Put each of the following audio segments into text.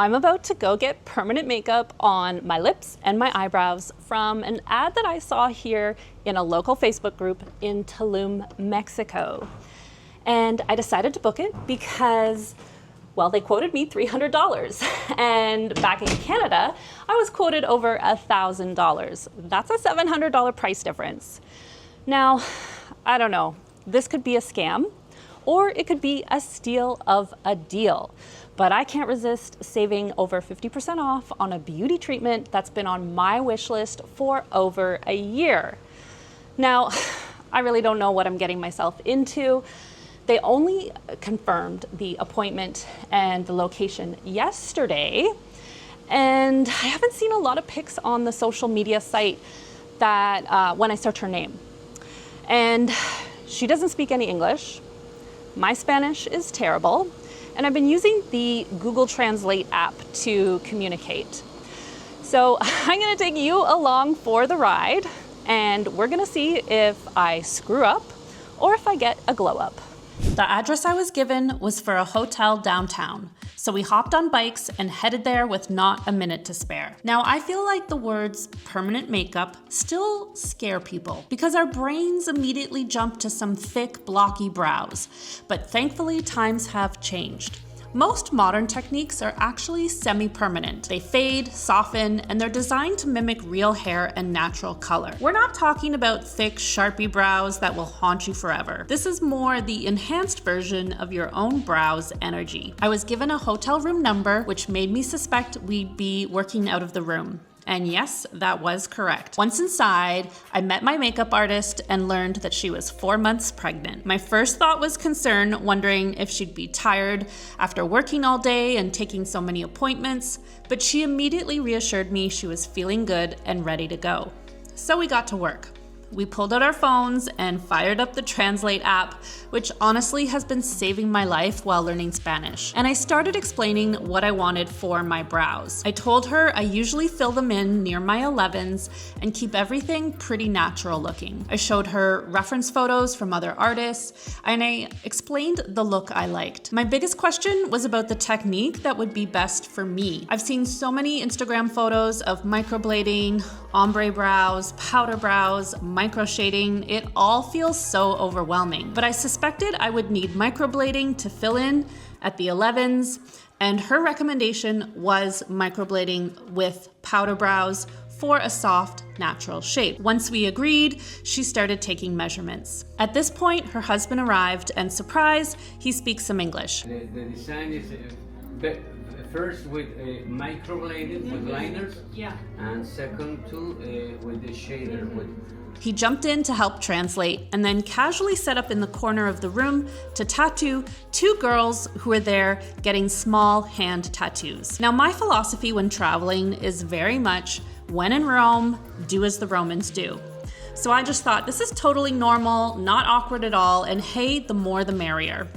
I'm about to go get permanent makeup on my lips and my eyebrows from an ad that I saw here in a local Facebook group in Tulum, Mexico. And I decided to book it because, well, they quoted me $300. And back in Canada, I was quoted over $1,000. That's a $700 price difference. Now, I don't know, this could be a scam or it could be a steal of a deal. But I can't resist saving over 50% off on a beauty treatment that's been on my wish list for over a year. Now, I really don't know what I'm getting myself into. They only confirmed the appointment and the location yesterday, and I haven't seen a lot of pics on the social media site that when I search her name. And she doesn't speak any English. My Spanish is terrible, and I've been using the Google Translate app to communicate. So I'm gonna take you along for the ride, and we're gonna see if I screw up or if I get a glow up. The address I was given was for a hotel downtown, so we hopped on bikes and headed there with not a minute to spare. Now, I feel like the words permanent makeup still scare people because our brains immediately jump to some thick, blocky brows, but thankfully times have changed. Most modern techniques are actually semi-permanent. They fade, soften, and they're designed to mimic real hair and natural color. We're not talking about thick, Sharpie brows that will haunt you forever. This is more the enhanced version of your own brow's energy. I was given a hotel room number, which made me suspect we'd be working out of the room. And yes, that was correct. Once inside, I met my makeup artist and learned that she was 4 months pregnant. My first thought was concern, wondering if she'd be tired after working all day and taking so many appointments, but she immediately reassured me she was feeling good and ready to go. So we got to work. We pulled out our phones and fired up the Translate app, which honestly has been saving my life while learning Spanish. And I started explaining what I wanted for my brows. I told her I usually fill them in near my 11s and keep everything pretty natural looking. I showed her reference photos from other artists, and I explained the look I liked. My biggest question was about the technique that would be best for me. I've seen so many Instagram photos of microblading, ombre brows, powder brows, micro shading. It all feels so overwhelming, but I suspected I would need microblading to fill in at the 11s, and her recommendation was microblading with powder brows for a soft, natural shape. Once we agreed, she started taking measurements. At this point, her husband arrived, and surprise, he speaks some English. The design is first with microbladed with liners, and second with the shader. He jumped in to help translate and then casually set up in the corner of the room to tattoo 2 girls who were there getting small hand tattoos. Now, my philosophy when traveling is very much, when in Rome, do as the Romans do. So I just thought, this is totally normal, not awkward at all, and hey, the more the merrier.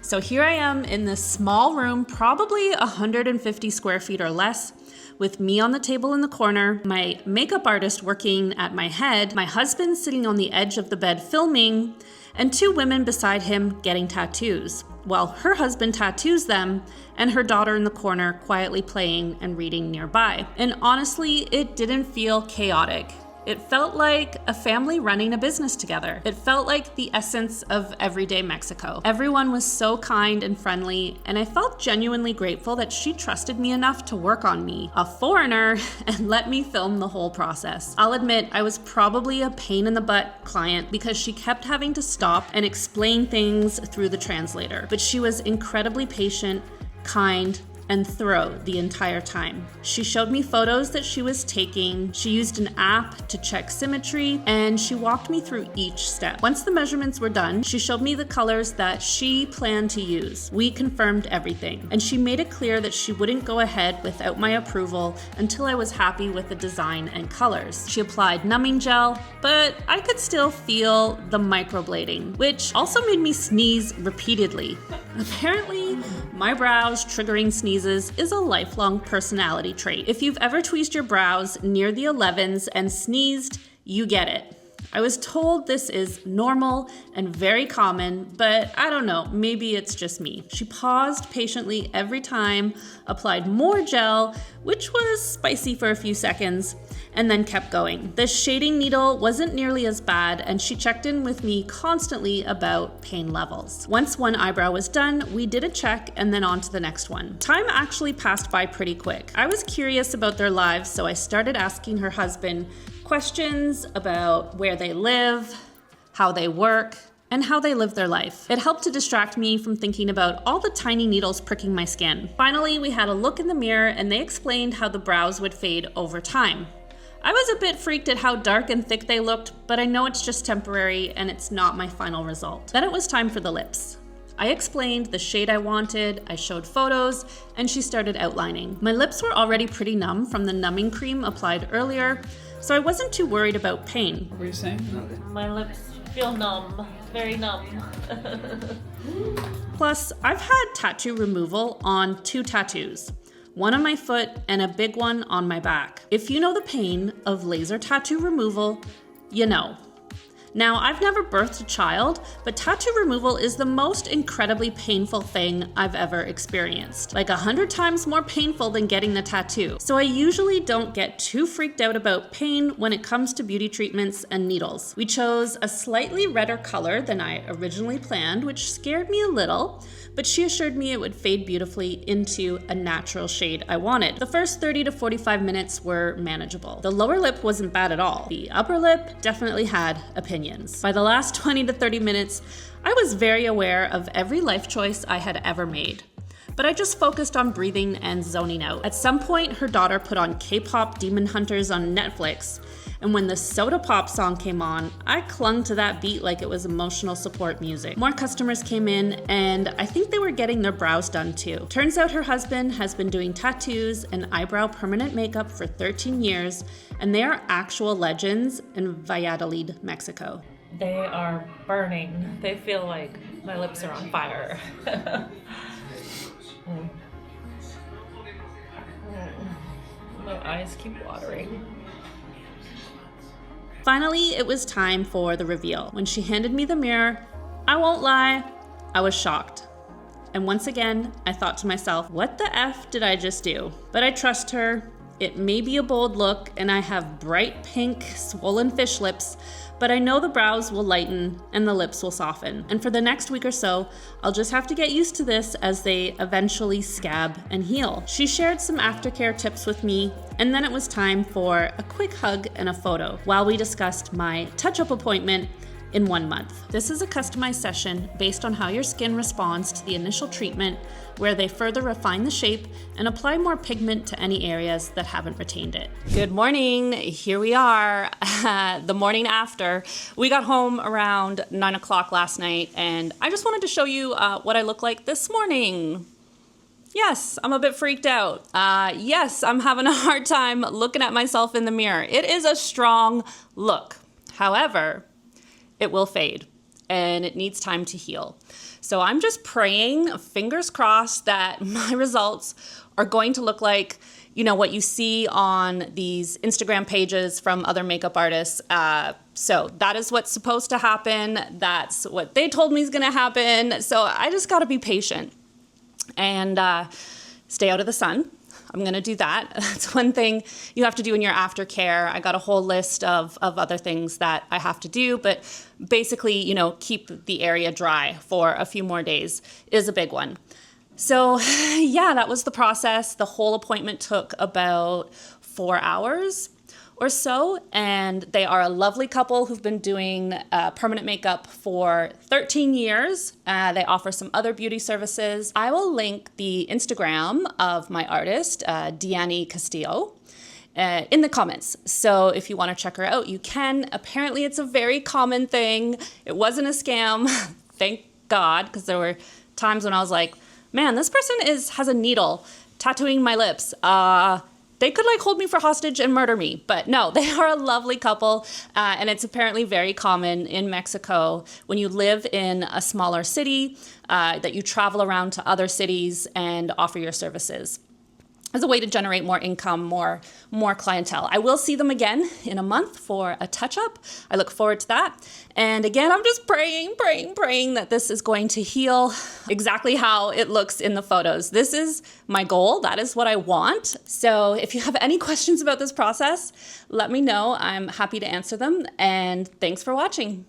So here I am in this small room, probably 150 square feet or less, with me on the table in the corner, my makeup artist working at my head, my husband sitting on the edge of the bed filming, and 2 women beside him getting tattoos, while her husband tattoos them and her daughter in the corner quietly playing and reading nearby. And honestly, it didn't feel chaotic. It felt like a family running a business together. It felt like the essence of everyday Mexico. Everyone was so kind and friendly, and I felt genuinely grateful that she trusted me enough to work on me, a foreigner, and let me film the whole process. I'll admit, I was probably a pain in the butt client because she kept having to stop and explain things through the translator, but she was incredibly patient, kind, and thorough the entire time. She showed me photos that she was taking, she used an app to check symmetry, and she walked me through each step. Once the measurements were done, she showed me the colors that she planned to use. We confirmed everything, and she made it clear that she wouldn't go ahead without my approval until I was happy with the design and colors. She applied numbing gel, but I could still feel the microblading, which also made me sneeze repeatedly. Apparently, my brows triggering sneezes is a lifelong personality trait. If you've ever tweezed your brows near the 11s and sneezed, you get it. I was told this is normal and very common, but I don't know, maybe it's just me. She paused patiently every time, applied more gel, which was spicy for a few seconds, and then kept going. The shading needle wasn't nearly as bad, and she checked in with me constantly about pain levels. Once one eyebrow was done, we did a check and then on to the next one. Time actually passed by pretty quick. I was curious about their lives, so I started asking her husband questions about where they live, how they work, and how they live their life. It helped to distract me from thinking about all the tiny needles pricking my skin. Finally, we had a look in the mirror and they explained how the brows would fade over time. I was a bit freaked at how dark and thick they looked, but I know it's just temporary and it's not my final result. Then it was time for the lips. I explained the shade I wanted, I showed photos, and she started outlining. My lips were already pretty numb from the numbing cream applied earlier, so I wasn't too worried about pain. What were you saying? My lips feel numb, very numb. Plus, I've had tattoo removal on 2 tattoos. One on my foot and a big one on my back. If you know the pain of laser tattoo removal, you know. Now, I've never birthed a child, but tattoo removal is the most incredibly painful thing I've ever experienced. Like 100 times more painful than getting the tattoo. So I usually don't get too freaked out about pain when it comes to beauty treatments and needles. We chose a slightly redder color than I originally planned, which scared me a little, but she assured me it would fade beautifully into a natural shade I wanted. The first 30 to 45 minutes were manageable. The lower lip wasn't bad at all. The upper lip definitely had opinions. By the last 20 to 30 minutes, I was very aware of every life choice I had ever made. But I just focused on breathing and zoning out. At some point, her daughter put on K-pop Demon Hunters on Netflix, and when the Soda Pop song came on, I clung to that beat like it was emotional support music. More customers came in, and I think they were getting their brows done too. Turns out her husband has been doing tattoos and eyebrow permanent makeup for 13 years, and they are actual legends in Valladolid, Mexico. They are burning. They feel like my lips are on fire. My eyes keep watering. Finally, it was time for the reveal. When she handed me the mirror, I won't lie, I was shocked. And once again, I thought to myself, what the F did I just do? But I trust her. It may be a bold look, and I have bright pink, swollen fish lips, but I know the brows will lighten and the lips will soften. And for the next week or so, I'll just have to get used to this as they eventually scab and heal. She shared some aftercare tips with me, and then it was time for a quick hug and a photo while we discussed my touch-up appointment in 1 month. This is a customized session based on how your skin responds to the initial treatment, where they further refine the shape and apply more pigment to any areas that haven't retained it. Good morning, here we are, the morning after. We got home around 9 o'clock last night, and I just wanted to show you what I look like this morning. Yes, I'm a bit freaked out. Yes, I'm having a hard time looking at myself in the mirror. It is a strong look. However, it will fade and it needs time to heal. So I'm just praying, fingers crossed, that my results are going to look like, you know, what you see on these Instagram pages from other makeup artists. So that is what's supposed to happen. That's what they told me is gonna happen. So I just gotta be patient and stay out of the sun. I'm gonna do that. That's one thing you have to do in your aftercare. I got a whole list of other things that I have to do, but basically, you know, keep the area dry for a few more days is a big one. So yeah, that was the process. The whole appointment took about 4 hours or so, and they are a lovely couple who've been doing permanent makeup for 13 years. They offer some other beauty services. I will link the Instagram of my artist, Diani Castillo, in the comments. So if you want to check her out, you can. Apparently it's a very common thing. It wasn't a scam, thank God, because there were times when I was like, man, this person has a needle tattooing my lips. They could like hold me for hostage and murder me, but no, they are a lovely couple, and it's apparently very common in Mexico when you live in a smaller city that you travel around to other cities and offer your services. as a way to generate more income, more clientele. I will see them again in a month for a touch-up. I look forward to that. And again, I'm just praying that this is going to heal exactly how it looks in the photos. This is my goal. That is what I want. So if you have any questions about this process, let me know. I'm happy to answer them. And thanks for watching.